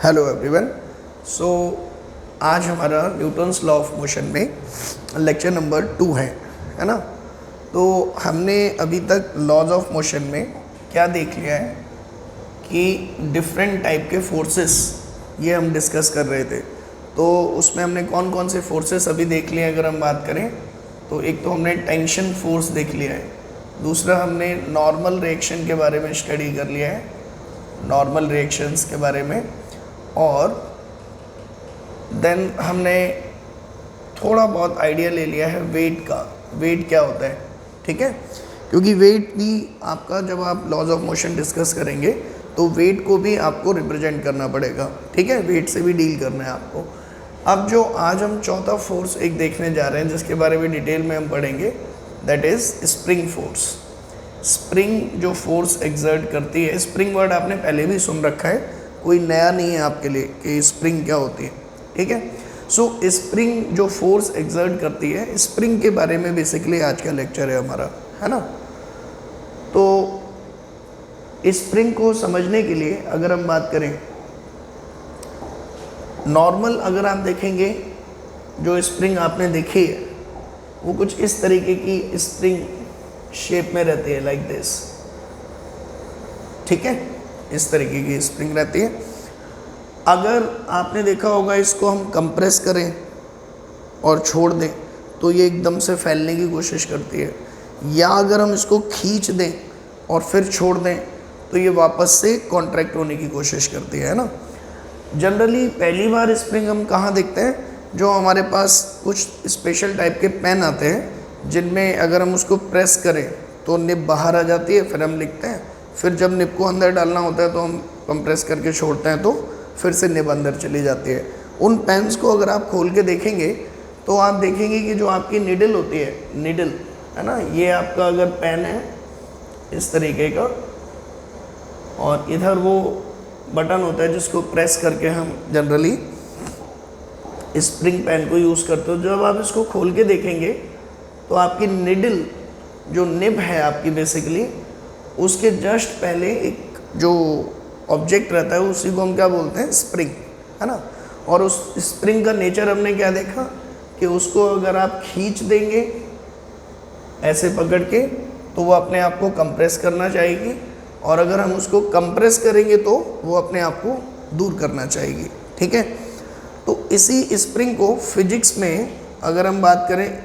Hello everyone. सो आज हमारा Newton's law of motion में लेक्चर नंबर 2 है ना। तो हमने अभी तक लॉज ऑफ मोशन में क्या देख लिया है कि डिफरेंट टाइप के फोर्सेस ये हम डिस्कस कर रहे थे। तो उसमें हमने कौन कौन से फोर्सेस अभी देख लिए अगर हम बात करें तो एक तो हमने टेंशन फोर्स देख लिया है, दूसरा हमने नॉर्मल रिएक्शन के बारे में स्टडी कर लिया है, नॉर्मल रिएक्शंस के बारे में, और देन हमने थोड़ा बहुत आइडिया ले लिया है वेट का, वेट क्या होता है। ठीक है, क्योंकि वेट भी आपका, जब आप लॉज ऑफ मोशन डिस्कस करेंगे तो वेट को भी आपको रिप्रेजेंट करना पड़ेगा। ठीक है, वेट से भी डील करना है आपको। अब जो आज हम चौथा फोर्स एक देखने जा रहे हैं जिसके बारे में डिटेल में हम पढ़ेंगे, that is spring force. Spring जो फोर्स एक्सर्ट करती है, स्प्रिंग वर्ड आपने पहले भी सुन रखा है, कोई नया नहीं है आपके लिए कि स्प्रिंग क्या होती है। ठीक है, सो स्प्रिंग जो फोर्स एक्सर्ट करती है, स्प्रिंग के बारे में बेसिकली आज का लेक्चर है हमारा, है ना। तो स्प्रिंग को समझने के लिए अगर हम बात करें, नॉर्मल अगर आप देखेंगे जो स्प्रिंग आपने देखी है वो कुछ इस तरीके की स्प्रिंग शेप में रहती है, लाइक दिस। ठीक है, इस तरीके की स्प्रिंग रहती है। अगर आपने देखा होगा इसको हम कंप्रेस करें और छोड़ दें तो ये एकदम से फैलने की कोशिश करती है, या अगर हम इसको खींच दें और फिर छोड़ दें तो ये वापस से कॉन्ट्रैक्ट होने की कोशिश करती है ना। जनरली पहली बार स्प्रिंग हम कहाँ देखते हैं, जो हमारे पास कुछ स्पेशल टाइप के पेन आते हैं जिनमें अगर हम उसको प्रेस करें तो निब बाहर आ जाती है, फिर हम लिखते हैं। फिर जब निब को अंदर डालना होता है तो हम कंप्रेस करके छोड़ते हैं तो फिर से निब अंदर चली जाती है। उन पेन्स को अगर आप खोल के देखेंगे तो आप देखेंगे कि जो आपकी निडल होती है, निडल है ना, ये आपका अगर पेन है इस तरीके का, और इधर वो बटन होता है जिसको प्रेस करके हम जनरली स्प्रिंग पेन को यूज़ करते हो। जब आप इसको खोल के देखेंगे तो आपकी निडल जो निब है आपकी, बेसिकली उसके जस्ट पहले एक जो ऑब्जेक्ट रहता है उसी को हम क्या बोलते हैं, स्प्रिंग, है ना। और उस स्प्रिंग का नेचर हमने क्या देखा कि उसको अगर आप खींच देंगे ऐसे पकड़ के तो वो अपने आप को कंप्रेस करना चाहेगी, और अगर हम उसको कंप्रेस करेंगे तो वो अपने आप को दूर करना चाहेगी। ठीक है, तो इसी स्प्रिंग को फिजिक्स में अगर हम बात करें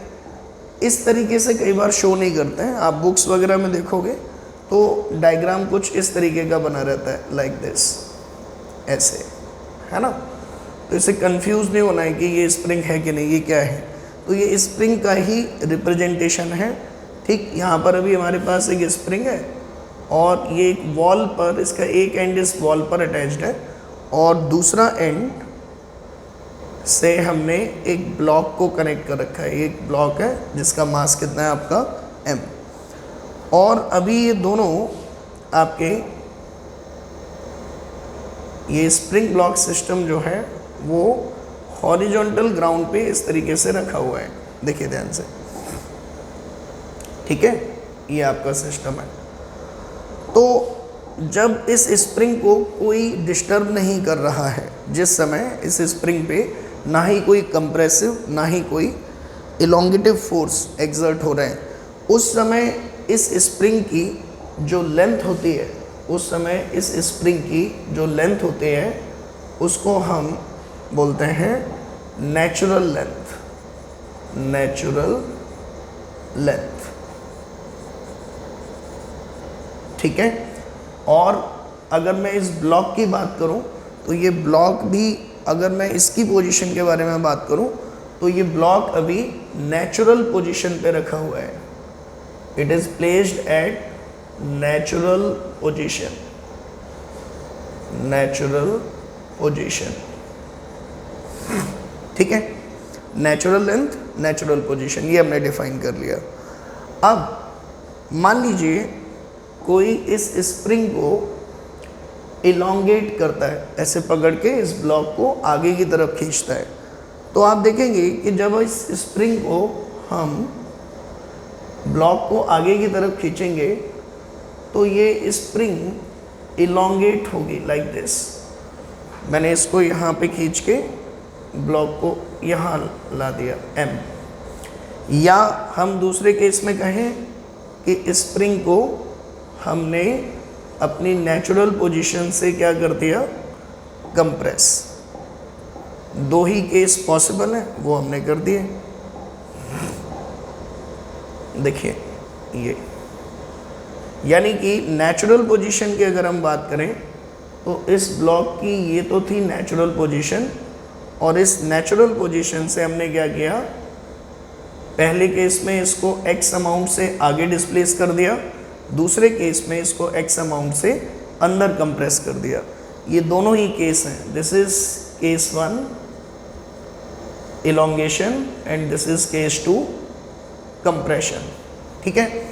इस तरीके से कई बार शो नहीं करते हैं। आप बुक्स वगैरह में देखोगे तो डायग्राम कुछ इस तरीके का बना रहता है, लाइक दिस, ऐसे, है ना। तो इसे कंफ्यूज नहीं होना है कि ये स्प्रिंग है कि नहीं, ये क्या है। तो ये स्प्रिंग का ही रिप्रेजेंटेशन है। ठीक, यहाँ पर अभी हमारे पास एक स्प्रिंग है और ये एक वॉल पर, इसका एक एंड इस वॉल पर अटैच्ड है और दूसरा एंड से हमने एक ब्लॉक को कनेक्ट कर रखा है। एक ब्लॉक है जिसका मास कितना है आपका, m। और अभी ये दोनों आपके, ये स्प्रिंग ब्लॉक सिस्टम जो है वो हॉरिजॉन्टल ग्राउंड पे इस तरीके से रखा हुआ है, देखिए ध्यान से। ठीक है, ये आपका सिस्टम है। तो जब इस स्प्रिंग को कोई डिस्टर्ब नहीं कर रहा है, जिस समय इस स्प्रिंग पे ना ही कोई कंप्रेसिव ना ही कोई इलोंगेटिव फोर्स एक्सर्ट हो रहे हैं, उस समय इस स्प्रिंग की जो लेंथ होती है, उस समय इस स्प्रिंग की जो लेंथ होती है उसको हम बोलते हैं नेचुरल लेंथ, नेचुरल लेंथ। ठीक है, और अगर मैं इस ब्लॉक की बात करूं तो ये ब्लॉक भी, अगर मैं इसकी पोजीशन के बारे में बात करूं तो ये ब्लॉक अभी नेचुरल पोजीशन पे रखा हुआ है। It is placed at natural position, natural position. ठीक है, नेचुरल लेंथ, नेचुरल पोजीशन, ये हमने डिफाइन कर लिया। अब मान लीजिए कोई इस स्प्रिंग को इलोंगेट करता है, ऐसे पकड़ के इस ब्लॉक को आगे की तरफ खींचता है, तो आप देखेंगे कि जब इस स्प्रिंग को हम ब्लॉक को आगे की तरफ खींचेंगे तो ये स्प्रिंग इलोंगेट होगी, लाइक दिस। मैंने इसको यहाँ पे खींच के ब्लॉक को यहाँ ला दिया M। या हम दूसरे केस में कहें कि स्प्रिंग को हमने अपनी नेचुरल पोजीशन से क्या कर दिया, कंप्रेस। दो ही केस पॉसिबल है, वो हमने कर दिए। देखिए ये, यानी कि नेचुरल पोजीशन की अगर हम बात करें तो इस ब्लॉक की ये तो थी नेचुरल पोजीशन, और इस नेचुरल पोजीशन से हमने क्या किया, पहले केस में इसको x अमाउंट से आगे डिस्प्लेस कर दिया, दूसरे केस में इसको x अमाउंट से अंदर कंप्रेस कर दिया। ये दोनों ही केस हैं। This is case 1 elongation and this is case 2 compression. ठीक है।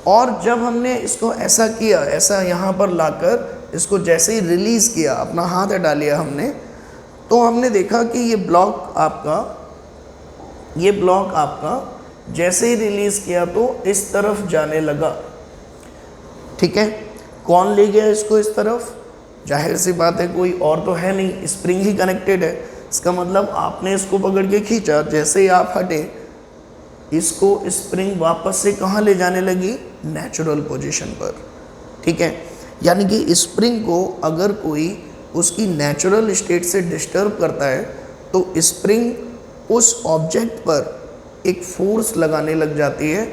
और जब हमने इसको ऐसा किया, ऐसा यहाँ पर लाकर इसको जैसे ही रिलीज़ किया, अपना हाथ हटा लिया हमने, तो हमने देखा कि ये ब्लॉक आपका जैसे ही रिलीज़ किया तो इस तरफ जाने लगा। ठीक है। कौन ले गया इसको इस तरफ? जाहिर सी बात है, कोई और तो है नहीं, स्प्रिंग ही कनेक्टेड है। इसका मतलब आपने इसको पकड़ के खींचा, जैसे ही आप हटे इसको स्प्रिंग वापस से कहाँ ले जाने लगी, नेचुरल पोजीशन पर। ठीक है। यानी कि स्प्रिंग को अगर कोई उसकी नेचुरल स्टेट से डिस्टर्ब करता है तो स्प्रिंग उस ऑब्जेक्ट पर एक फोर्स लगाने लग जाती है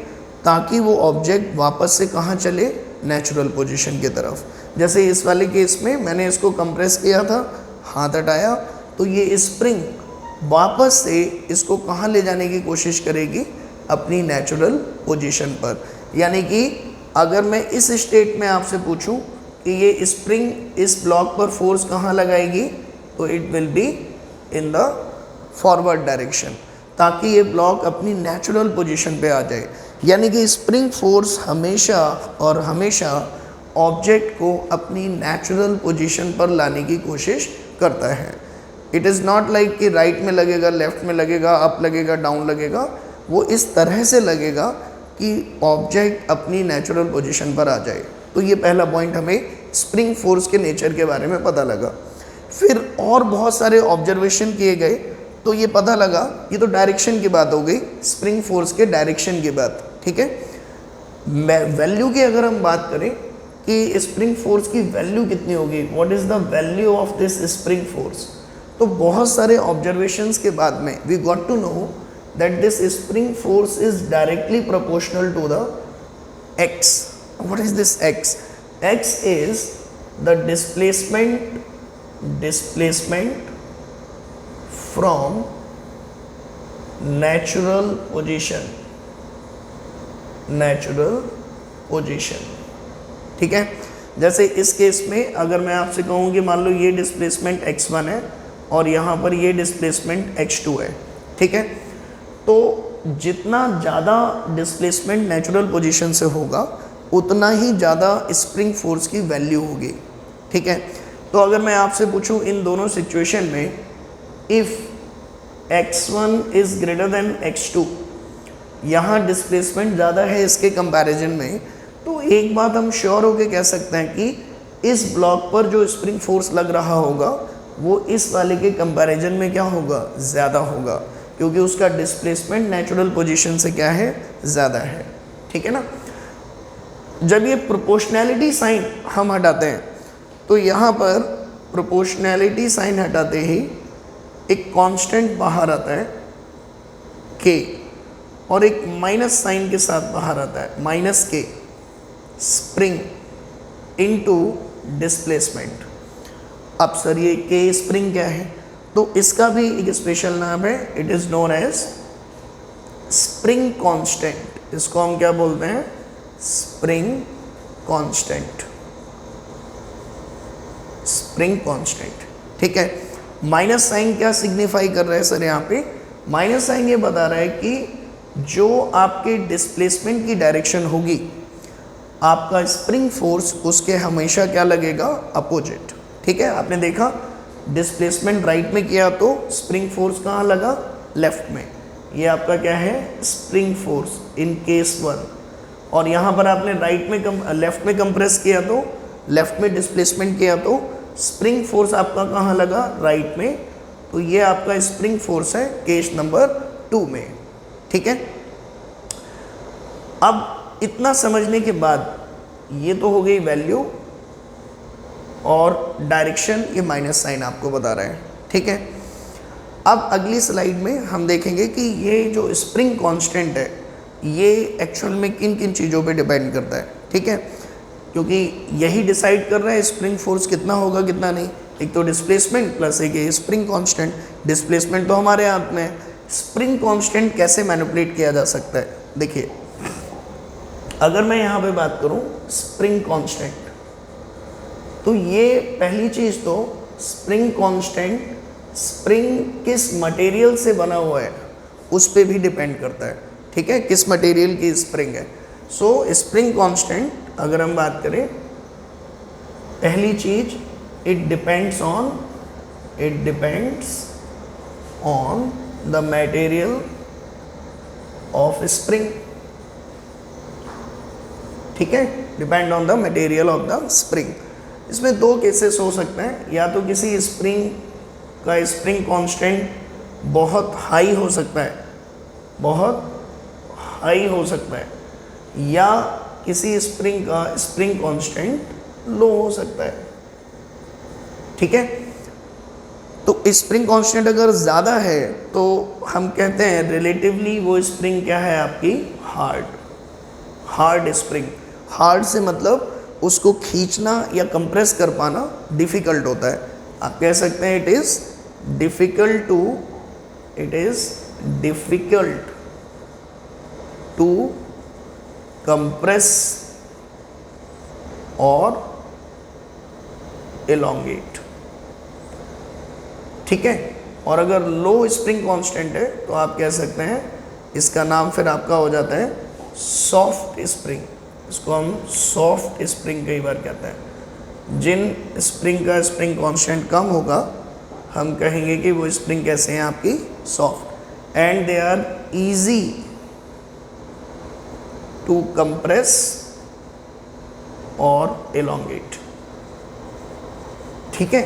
ताकि वो ऑब्जेक्ट वापस से कहाँ चले, नेचुरल पोजीशन की तरफ। जैसे इस वाले केस में मैंने इसको कंप्रेस किया था, हाथ हटाया, तो ये स्प्रिंग वापस से इसको कहाँ ले जाने की कोशिश करेगी, अपनी नेचुरल पोजीशन पर। यानी कि अगर मैं इस स्टेट में आपसे पूछूं कि ये स्प्रिंग इस ब्लॉक पर फोर्स कहाँ लगाएगी, तो it will be in the forward direction, ताकि ये ब्लॉक अपनी नेचुरल पोजीशन पे आ जाए। यानी कि स्प्रिंग फोर्स हमेशा और हमेशा ऑब्जेक्ट को अपनी नेचुरल पोजीशन पर लाने की कोशिश करता है। इट इज़ नॉट लाइक कि राइट में लगेगा, लेफ्ट में लगेगा, अप लगेगा, डाउन लगेगा। वो इस तरह से लगेगा कि ऑब्जेक्ट अपनी नेचुरल पोजीशन पर आ जाए। तो ये पहला पॉइंट हमें स्प्रिंग फोर्स के नेचर के बारे में पता लगा। फिर और बहुत सारे ऑब्जर्वेशन किए गए तो ये पता लगा, ये तो डायरेक्शन की बात हो गई, स्प्रिंग फोर्स के डायरेक्शन की बात। ठीक है। वैल्यू की अगर हम बात करें कि स्प्रिंग फोर्स की वैल्यू कितनी होगी, what is the value of this spring force, तो बहुत सारे ऑब्जर्वेशंस के बाद में we got to know that this spring force is directly proportional to the x. What is this x? X is the displacement from natural position. ठीक है। जैसे इस केस में अगर मैं आपसे कहूँ कि मान लो ये डिस्प्लेसमेंट x1 है और यहाँ पर ये डिस्प्लेसमेंट x2 है। ठीक है। तो जितना ज़्यादा डिस्प्लेसमेंट नेचुरल पोजीशन से होगा उतना ही ज़्यादा स्प्रिंग फोर्स की वैल्यू होगी। ठीक है। तो अगर मैं आपसे पूछूं इन दोनों सिचुएशन में, if x1 is greater than x2, यहाँ डिस्प्लेसमेंट ज़्यादा है इसके कंपैरिजन में, तो एक बात हम श्योर होकर कह सकते हैं कि इस ब्लॉक पर जो स्प्रिंग फोर्स लग रहा होगा वो इस वाले के कंपैरिजन में क्या होगा, ज़्यादा होगा, क्योंकि उसका डिस्प्लेसमेंट नेचुरल पोजीशन से क्या है, ज़्यादा है। ठीक है ना। जब ये प्रोपोर्शनैलिटी साइन हम हटाते हैं तो यहाँ पर प्रोपोर्शनैलिटी साइन हटाते ही एक कांस्टेंट बाहर आता है k, और एक माइनस साइन के साथ बाहर आता है -k, स्प्रिंग इनटू डिस्प्लेसमेंट। अब सर ये k स्प्रिंग क्या है, तो इसका भी एक स्पेशल नाम है, it is known as spring constant. इसको हम क्या बोलते हैं, स्प्रिंग कांस्टेंट। Spring constant. ठीक है। माइनस साइन क्या सिग्निफाई कर रहा है सर, यहाँ पे माइनस साइन ये बता रहा है कि जो आपके डिस्प्लेसमेंट की डायरेक्शन होगी, आपका स्प्रिंग फोर्स उसके हमेशा क्या लगेगा, अपोजिट। ठीक है। आपने देखा डिस्प्लेसमेंट राइट में किया तो स्प्रिंग फोर्स कहाँ लगा, लेफ्ट में। ये आपका क्या है, स्प्रिंग फोर्स इन केस 1। और यहाँ पर आपने लेफ्ट में कंप्रेस किया तो लेफ्ट में डिस्प्लेसमेंट किया तो स्प्रिंग फोर्स आपका कहाँ लगा, राइट में, तो ये आपका स्प्रिंग फोर्स है केस नंबर 2 में। ठीक है, अब इतना समझने के बाद ये तो हो गई वैल्यू और डायरेक्शन, ये माइनस साइन आपको बता रहा है। ठीक है, अब अगली स्लाइड में हम देखेंगे कि ये जो स्प्रिंग कांस्टेंट है ये एक्चुअल में किन किन चीज़ों पे डिपेंड करता है। ठीक है, क्योंकि यही डिसाइड कर रहा है स्प्रिंग फोर्स कितना होगा कितना नहीं। एक तो डिस्प्लेसमेंट प्लस एक स्प्रिंग कांस्टेंट। डिस्प्लेसमेंट तो हमारे हाथ में है, स्प्रिंग कांस्टेंट कैसे मैनिपुलेट किया जा सकता है। देखिए, अगर मैं यहाँ पे बात करूँ स्प्रिंग कांस्टेंट, तो ये पहली चीज़ तो स्प्रिंग कांस्टेंट स्प्रिंग किस मटेरियल से बना हुआ है उस पर भी डिपेंड करता है। ठीक है, किस मटेरियल की स्प्रिंग है। सो स्प्रिंग कांस्टेंट अगर हम बात करें, पहली चीज it depends on the material of spring. ठीक है, depend on the material of the spring. इसमें दो केसेस हो सकते हैं, या तो किसी स्प्रिंग का स्प्रिंग कांस्टेंट बहुत हाई हो सकता है, या किसी स्प्रिंग का स्प्रिंग कांस्टेंट लो हो सकता है। ठीक है, तो स्प्रिंग कांस्टेंट अगर ज़्यादा है तो हम कहते हैं रिलेटिवली वो स्प्रिंग क्या है आपकी, हार्ड स्प्रिंग। हार्ड से मतलब उसको खींचना या कंप्रेस कर पाना डिफ़िकल्ट होता है। आप कह सकते हैं it is difficult to compress और एलोंगेट। ठीक है, और अगर लो स्प्रिंग कांस्टेंट है तो आप कह सकते हैं इसका नाम फिर आपका हो जाता है सॉफ्ट स्प्रिंग। इसको हम सॉफ्ट स्प्रिंग कई बार कहते हैं। जिन स्प्रिंग का स्प्रिंग कांस्टेंट कम होगा हम कहेंगे कि वो स्प्रिंग कैसे हैं आपकी, soft, and they are easy to compress और एलोंगेट। ठीक है,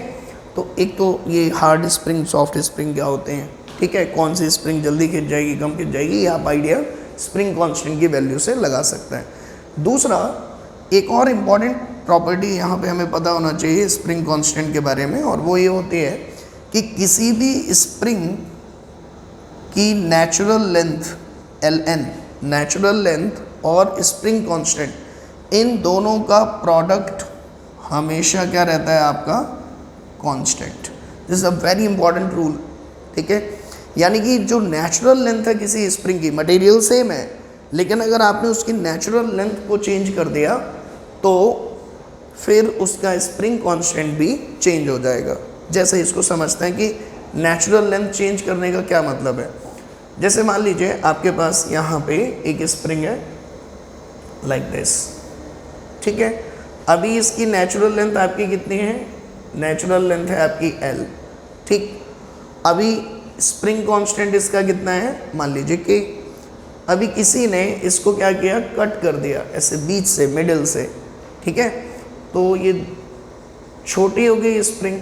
तो एक तो ये हार्ड स्प्रिंग सॉफ्ट स्प्रिंग क्या होते हैं। ठीक है, कौन सी स्प्रिंग जल्दी खिंच जाएगी कम खिंच जाएगी, ये आप आइडिया स्प्रिंग कांस्टेंट की वैल्यू से लगा सकते हैं। दूसरा, एक और इम्पॉर्टेंट प्रॉपर्टी यहाँ पे हमें पता होना चाहिए स्प्रिंग कांस्टेंट के बारे में, और वो ये होती है कि किसी भी स्प्रिंग की natural length Ln, natural length और स्प्रिंग कांस्टेंट, इन दोनों का प्रोडक्ट हमेशा क्या रहता है आपका, constant. This is a very important rule. ठीक है, यानी कि जो नेचुरल लेंथ है किसी स्प्रिंग की, मटेरियल सेम है, लेकिन अगर आपने उसकी नेचुरल लेंथ को चेंज कर दिया तो फिर उसका स्प्रिंग कांस्टेंट भी चेंज हो जाएगा। जैसे इसको समझते हैं कि नेचुरल लेंथ चेंज करने का क्या मतलब है। जैसे मान लीजिए आपके पास यहाँ पे एक स्प्रिंग है लाइक दिस। ठीक है, अभी इसकी नेचुरल लेंथ आपकी कितनी है, नेचुरल लेंथ है आपकी L। ठीक, अभी स्प्रिंग कांस्टेंट इसका कितना है, मान लीजिए कि अभी किसी ने इसको क्या किया, कट कर दिया ऐसे बीच से, मिडिल से। ठीक है, तो ये छोटी हो गई स्प्रिंग,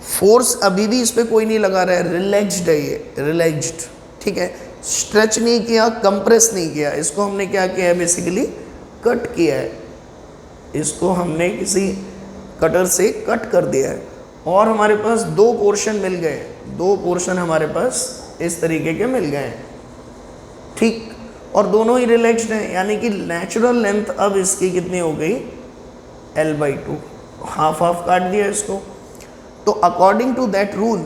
फोर्स अभी भी इस पर कोई नहीं लगा रहा है, रिलैक्स्ड है ये, रिलैक्स्ड। ठीक है, स्ट्रेच नहीं किया, कंप्रेस नहीं किया, इसको हमने क्या किया है, बेसिकली कट किया है, इसको हमने किसी कटर से कट कर दिया है, और हमारे पास दो पोर्शन मिल गए, दो पोर्शन हमारे पास इस तरीके के मिल गए हैं। ठीक, और दोनों ही रिलैक्स्ड हैं, यानी कि नेचुरल लेंथ अब इसकी कितनी हो गई, L/2, हाफ हाफ काट दिया इसको। तो अकॉर्डिंग टू दैट रूल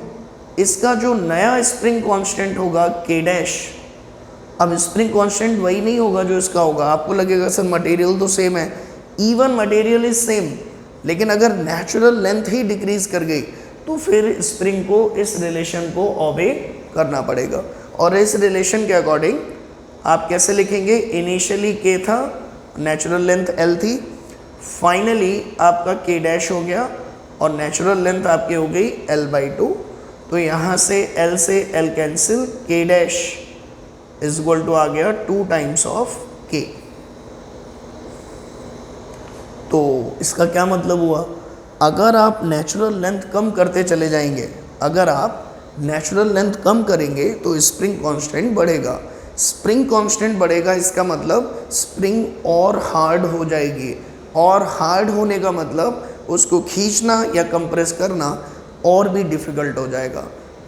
इसका जो नया स्प्रिंग कांस्टेंट होगा K', अब स्प्रिंग कांस्टेंट वही नहीं होगा जो इसका होगा। आपको लगेगा सर मटेरियल तो सेम है, इवन मटेरियल इज सेम, लेकिन अगर नेचुरल लेंथ ही डिक्रीज कर गई तो फिर स्प्रिंग को इस रिलेशन को ओबे करना पड़ेगा। और इस रिलेशन के अकॉर्डिंग आप कैसे लिखेंगे, इनिशियली K था, नेचुरल लेंथ L थी, फाइनली आपका K' हो गया और नेचुरल लेंथ आपकी हो गई L/2। तो यहाँ से L से L cancel, K' is equal to आ गया 2 टाइम्स ऑफ K। तो इसका क्या मतलब हुआ, अगर आप नेचुरल लेंथ कम करते चले जाएंगे, अगर आप नेचुरल लेंथ कम करेंगे तो स्प्रिंग कांस्टेंट बढ़ेगा। स्प्रिंग कांस्टेंट बढ़ेगा इसका मतलब स्प्रिंग और हार्ड हो जाएगी, और हार्ड होने का मतलब उसको खींचना या कंप्रेस करना और भी डिफ़िकल्ट हो जाएगा।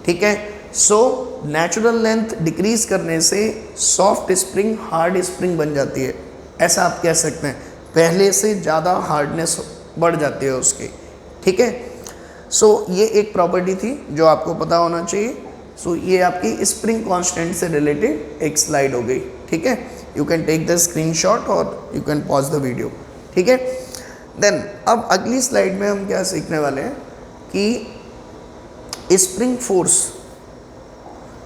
ठीक है, सो नेचुरल लेंथ डिक्रीज करने से सॉफ्ट स्प्रिंग हार्ड स्प्रिंग बन जाती है, ऐसा आप कह सकते हैं। पहले से ज़्यादा हार्डनेस बढ़ जाती है उसकी। ठीक है, सो ये एक प्रॉपर्टी थी जो आपको पता होना चाहिए। सो ये आपकी स्प्रिंग कांस्टेंट से रिलेटेड एक स्लाइड हो गई। ठीक है, you can take the screenshot और you can pause the video. ठीक है, देन अब अगली स्लाइड में हम क्या सीखने वाले हैं कि स्प्रिंग फोर्स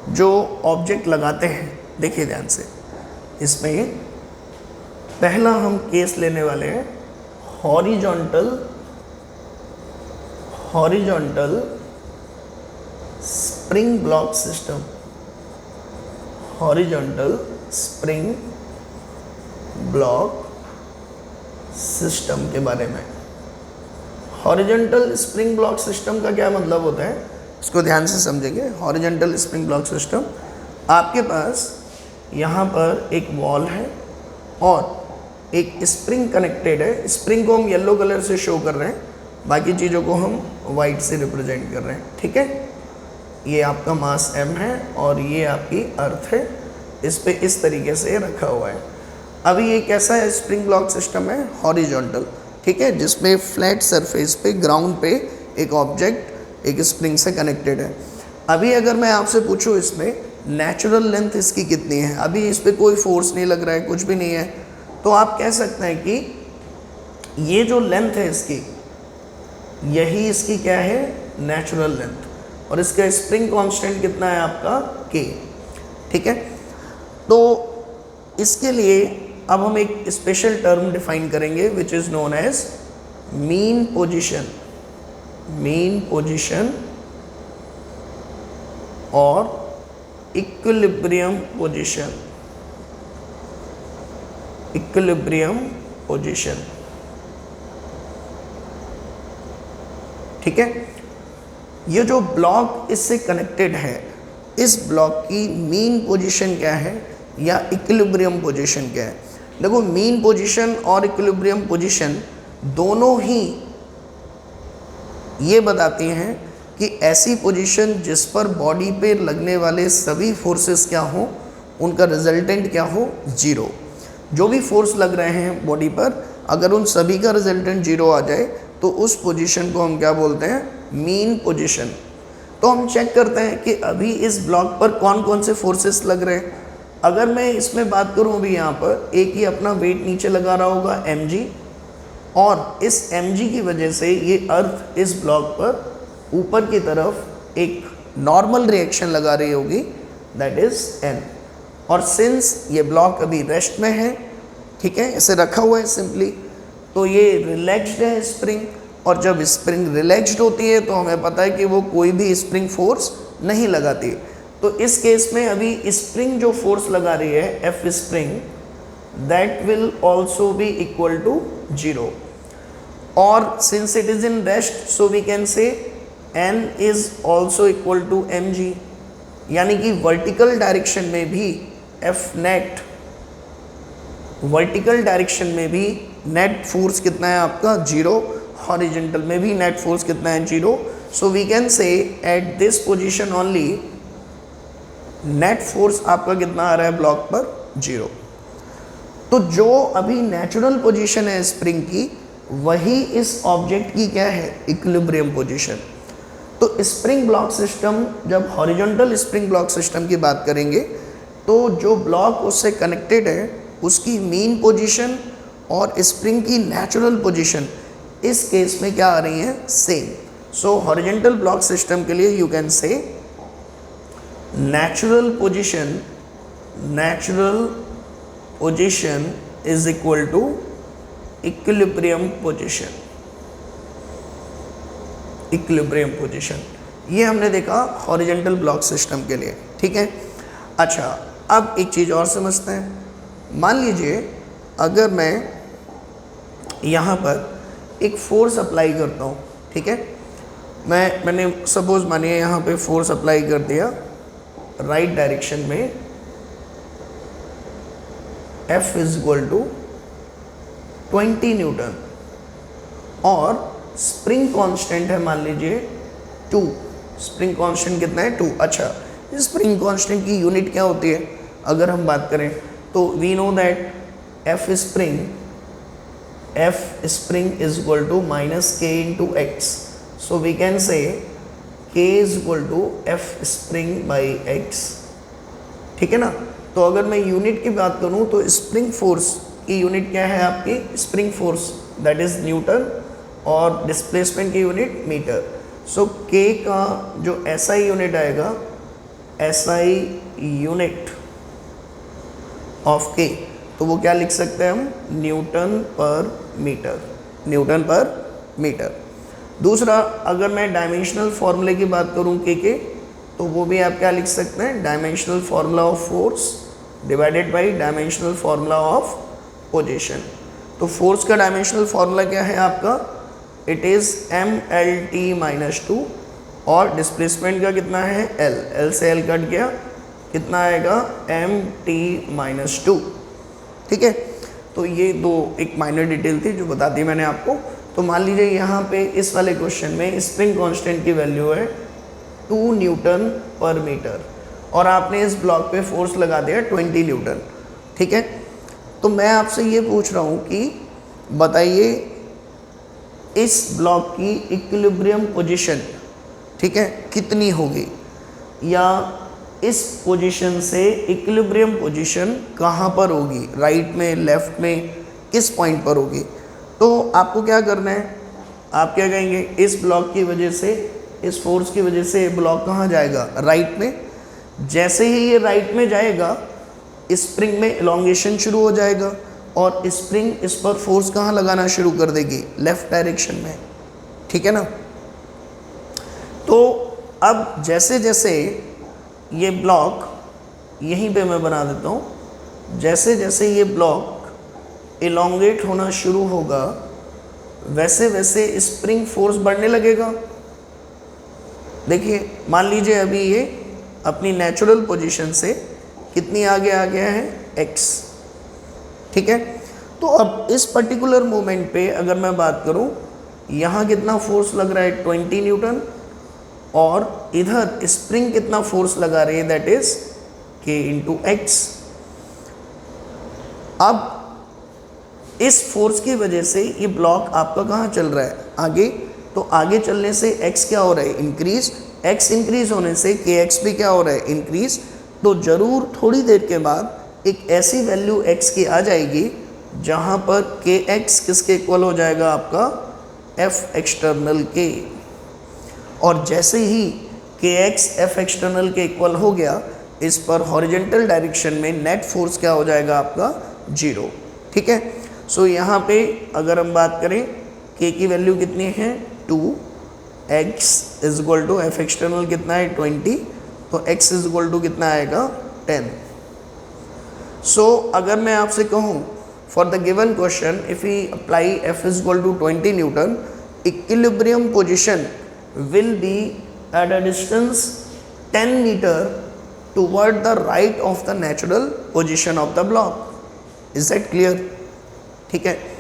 जो ऑब्जेक्ट लगाते हैं, देखिए ध्यान से, इसमें पहला हम केस लेने वाले हैं horizontal spring block system. Horizontal spring block system के बारे में। हॉरिजॉन्टल स्प्रिंग ब्लॉक सिस्टम का क्या मतलब होता है, इसको ध्यान से समझेंगे। हॉरिजॉन्टल स्प्रिंग ब्लॉक सिस्टम, आपके पास यहाँ पर एक वॉल है और एक स्प्रिंग कनेक्टेड है। स्प्रिंग को हम येलो कलर से शो कर रहे हैं, बाकी चीज़ों को हम वाइट से रिप्रेजेंट कर रहे हैं। ठीक है, ये आपका मास m है और ये आपकी अर्थ है, इस पे इस तरीके से रखा हुआ है। अभी ये कैसा है स्प्रिंग ब्लॉक सिस्टम है, हॉरिजॉन्टल। ठीक है, जिसमें फ्लैट सरफेस पे ग्राउंड पे एक ऑब्जेक्ट एक स्प्रिंग से कनेक्टेड है। अभी अगर मैं आपसे पूछूं इसमें नेचुरल लेंथ इसकी कितनी है, अभी इस पर कोई फोर्स नहीं लग रहा है, कुछ भी नहीं है, तो आप कह सकते हैं कि ये जो लेंथ है इसकी, यही इसकी क्या है, नेचुरल लेंथ, और इसका स्प्रिंग कांस्टेंट कितना है आपका k। ठीक है, तो इसके लिए अब हम एक स्पेशल टर्म डिफाइन करेंगे which is known as mean position और इक्विलिब्रियम पोजीशन। ठीक है, ये जो ब्लॉक इससे कनेक्टेड है, इस ब्लॉक की मीन पोजीशन क्या है या इक्विलिब्रियम पोजीशन क्या है। देखो, मीन पोजीशन और इक्विलिब्रियम पोजीशन दोनों ही ये बताती हैं कि ऐसी पोजीशन जिस पर बॉडी पे लगने वाले सभी फोर्सेस क्या हो, उनका रिजल्टेंट क्या हो, जीरो। जो भी फोर्स लग रहे हैं बॉडी पर, अगर उन सभी का रिजल्टेंट जीरो आ जाए तो उस पोजीशन को हम क्या बोलते हैं, मीन पोजीशन। तो हम चेक करते हैं कि अभी इस ब्लॉक पर कौन कौन से फोर्सेस लग रहे हैं। अगर मैं इसमें बात करूं, अभी यहाँ पर एक ही अपना वेट नीचे लगा रहा होगा mg, और इस mg की वजह से ये अर्थ इस ब्लॉक पर ऊपर की तरफ एक नॉर्मल रिएक्शन लगा रही होगी, दैट इज n। और सिंस ये ब्लॉक अभी रेस्ट में है, ठीक है, इसे रखा हुआ है सिंपली, तो ये रिलैक्स्ड है स्प्रिंग, और जब स्प्रिंग रिलैक्स्ड होती है तो हमें पता है कि वो कोई भी स्प्रिंग फोर्स नहीं लगाती। तो इस केस में अभी स्प्रिंग जो फोर्स लगा रही है, F spring, that will also be equal to zero. और since it is in rest, so we can say N is also equal to M G, यानी कि वर्टिकल डायरेक्शन में भी एफ नेट, वर्टिकल डायरेक्शन में भी net force कितना है आपका, जीरो। हॉरिजॉन्टल में भी नेट फोर्स कितना है, zero. So we can say at this position only net force आपका कितना आ रहा है ब्लॉक पर, जीरो। तो जो अभी नेचुरल पोजीशन है स्प्रिंग की, वही इस ऑब्जेक्ट की क्या है, इक्विलिब्रियम पोजीशन। तो स्प्रिंग ब्लॉक सिस्टम, जब हॉरिजॉन्टल स्प्रिंग ब्लॉक सिस्टम की बात करेंगे तो जो ब्लॉक उससे कनेक्टेड है उसकी मीन पोजीशन और स्प्रिंग की नेचुरल पोजीशन इस केस में क्या आ रही है, same. So horizontal block system के लिए you can say natural position is equal to equilibrium position. ये हमने देखा हॉरिजॉन्टल ब्लॉक सिस्टम के लिए। ठीक है, अच्छा, अब एक चीज़ और समझते हैं। मान लीजिए अगर मैं यहाँ पर एक फोर्स अप्लाई करता हूँ, ठीक है, मैंने सपोज मानिए यहाँ पे फोर्स अप्लाई कर दिया राइट डायरेक्शन में, F is equal to 20 newton और स्प्रिंग कांस्टेंट है मान लीजिए 2। स्प्रिंग कांस्टेंट कितना है 2। अच्छा, स्प्रिंग कांस्टेंट की यूनिट क्या होती है अगर हम बात करें तो we know that F spring is equal to minus K into X. So we can say K is equal to F spring by X. ठीक है ना। तो अगर मैं यूनिट की बात करूं तो स्प्रिंग फोर्स की यूनिट क्या है आपकी, spring force that is Newton और डिस्प्लेसमेंट की यूनिट मीटर। सो K का जो SI यूनिट आएगा, SI यूनिट ऑफ K, तो वो क्या लिख सकते हैं हम, न्यूटन पर मीटर, न्यूटन पर मीटर। दूसरा, अगर मैं डायमेंशनल फॉर्मूले की बात करूं K के, तो वो भी आप क्या लिख सकते हैं, dimensional formula of force divided by dimensional formula of position. तो फोर्स का डायमेंशनल फार्मूला क्या है आपका, इट इज़ mLT - 2 और डिस्प्लेसमेंट का कितना है L से L कट गया, कितना आएगा mt - 2। ठीक है, तो ये दो एक माइनर डिटेल थी जो बता दी मैंने आपको। तो मान लीजिए यहाँ पे इस वाले क्वेश्चन में स्प्रिंग कांस्टेंट की वैल्यू है 2 न्यूटन पर मीटर और आपने इस ब्लॉक पे फोर्स लगा दिया 20 न्यूटन। ठीक है, तो मैं आपसे ये पूछ रहा हूँ कि बताइए इस ब्लॉक की इक्विलिब्रियम पोजीशन, ठीक है, कितनी होगी, या इस पोजीशन से इक्विलिब्रियम पोजीशन कहाँ पर होगी, राइट में, लेफ्ट में, किस पॉइंट पर होगी। तो आपको क्या करना है, आप क्या कहेंगे, इस ब्लॉक की वजह से, इस फोर्स की वजह से ब्लॉक कहाँ जाएगा, राइट में। जैसे ही ये राइट में जाएगा स्प्रिंग में एलोंगेशन शुरू हो जाएगा और स्प्रिंग इस पर फोर्स कहाँ लगाना शुरू कर देगी, लेफ्ट डायरेक्शन में। ठीक है ना। तो अब जैसे जैसे ये ब्लॉक, यहीं पे मैं बना देता हूँ, जैसे जैसे ये ब्लॉक एलोंगेट होना शुरू होगा वैसे वैसे स्प्रिंग फोर्स बढ़ने लगेगा। देखिए, मान लीजिए अभी ये अपनी नेचुरल पोजीशन से कितनी आगे आ गया है, x। ठीक है, तो अब इस पर्टिकुलर मोमेंट पे अगर मैं बात करूं, यहाँ कितना फोर्स लग रहा है 20 न्यूटन और इधर स्प्रिंग कितना फोर्स लगा रही है, that is k into x. अब इस फोर्स की वजह से ये ब्लॉक आपका कहाँ चल रहा है, आगे। तो आगे चलने से x क्या हो रहा है, इंक्रीज। x इंक्रीज होने से kx भी क्या हो रहा है, इंक्रीज। तो ज़रूर थोड़ी देर के बाद एक ऐसी वैल्यू x की आ जाएगी जहाँ पर kx किसके इक्वल हो जाएगा, आपका f एक्सटर्नल k। और जैसे ही kx f एक्सटर्नल के इक्वल हो गया, इस पर हॉरिजेंटल डायरेक्शन में नेट फोर्स क्या हो जाएगा आपका, 0। ठीक है, सो यहाँ पे अगर हम बात करें k की वैल्यू कितनी है 2, x is equal to f external कितना है 20, तो x इज इक्वल टू कितना आएगा 10। सो अगर मैं आपसे कहूँ for the given question if we apply f is equal to 20 newton, equilibrium position will be at a distance 10 meter toward the right of the natural position of the block. Is that clear? ठीक है।